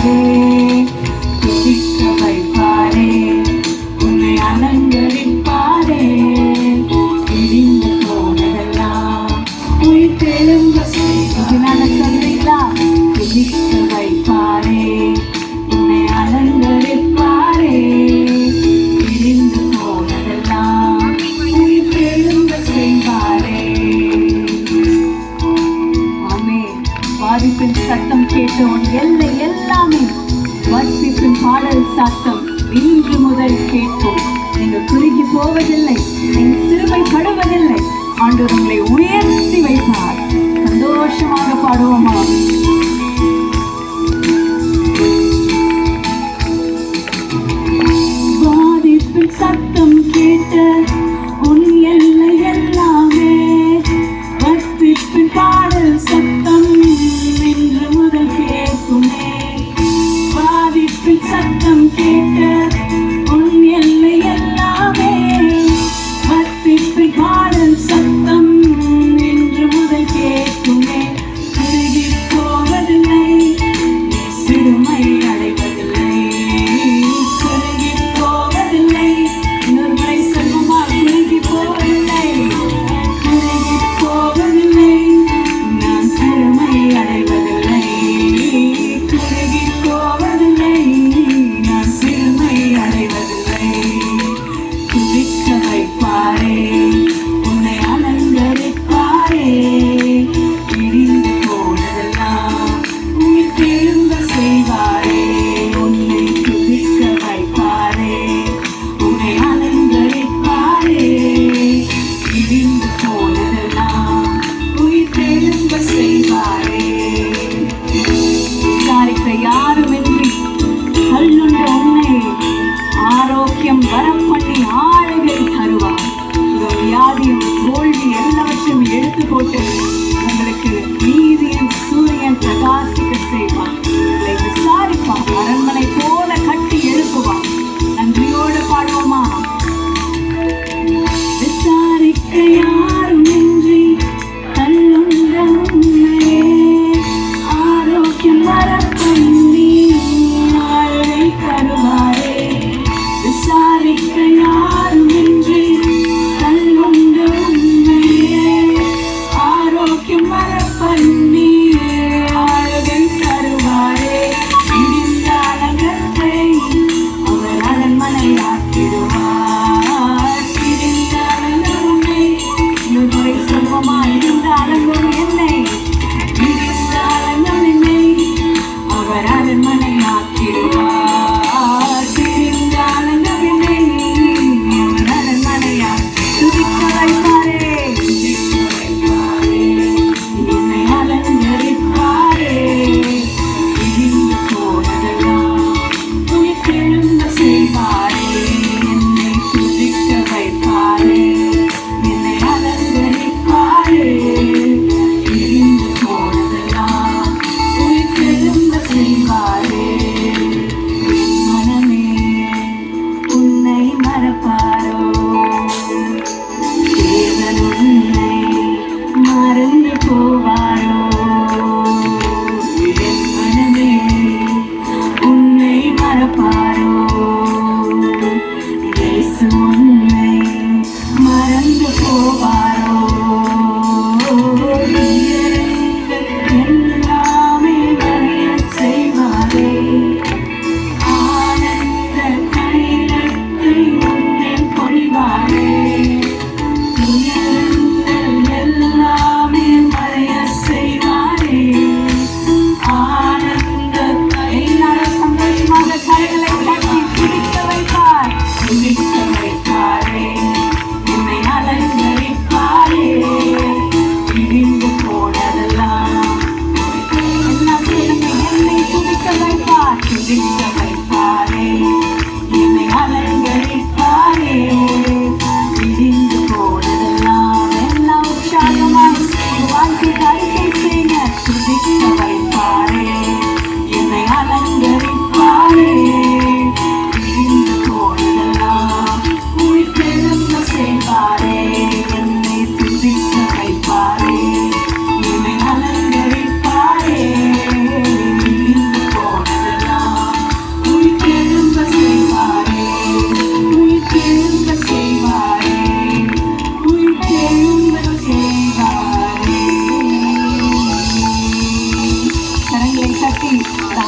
செய்வாரே, துதிக்க வைப்பாரே, உன்னை அலங்கரிப்பாரே. இடிந்து போனதெல்லாம் உயிர் தெழும்ப செய்வாரே. சொல்றீங்களா? துதிக்க வைப்பாரே, உன்னை அலங்கரிப்பாரே. இடிந்து போனதெல்லாம் உயிர் தெழும்ப செய்வாரே. வாதிப்பின் சத்தம் கேட்டோன் எல்லை எல்லாமே வாதிப்பின் பாடல் சத்தம் இன்று முதல் கேட்போம். நீங்கள் குறுகி போவதில்லை, நீங்கள் சிறுமைப்படுவதில்லை. ஆண்டவர் உங்களை உயர்த்தி வைப்பார். சந்தோஷமாக பாடுவோமா? வாதிப்பின் சத்தம் கேட்ட உன் எல்லை எல்லாமே வாதிப்பின் பாடல் சத்தம் இன்று முதல் கேட்குமே. வாதிப்பின் சத்தம் கேட்ட உன் எல்லை எல்லாமே வாதிப்பின் பாடல் சத்தம் இன்று முதல் கேட்குமே. குறுகி போவதில்லை, சிறுமை அடைவதில்லை. குறுகி போவதில்லை, இன்னொரு முறை சொல்லுமா? குறுகி போவதில்லை, குறுகி போவதில்லை, நான் சிறுமை அடைவதில்லை. குறுகி போவதில்லை, நான் சிறுமை அடைவதில்லை. துதிக்க வைப்பாரே, உன்னை அலங்கரிப்பாரே. இடிந்து போனதெல்லாம் உயிர் திரும்ப செய்வாரே. உன்னை துதிக்க வைப்பாரே, உன்னை அலங்கரிப்பாரே. இடிந்து போனதெல்லாம் உயிர் திரும்ப செய்வாரே. விசாரிக்க யாருமின்றி கல்லுண்ட உன்னை ஆரோக்கியம் வரப்பண்ணி ஆளுகை தருவார். வியாதியும் தோல்வி எல்லாவற்றையும் எடுத்து போட்டு உங்களுக்கு நீதியின் சூரியன் பிரகாசிக்க செய்வார்.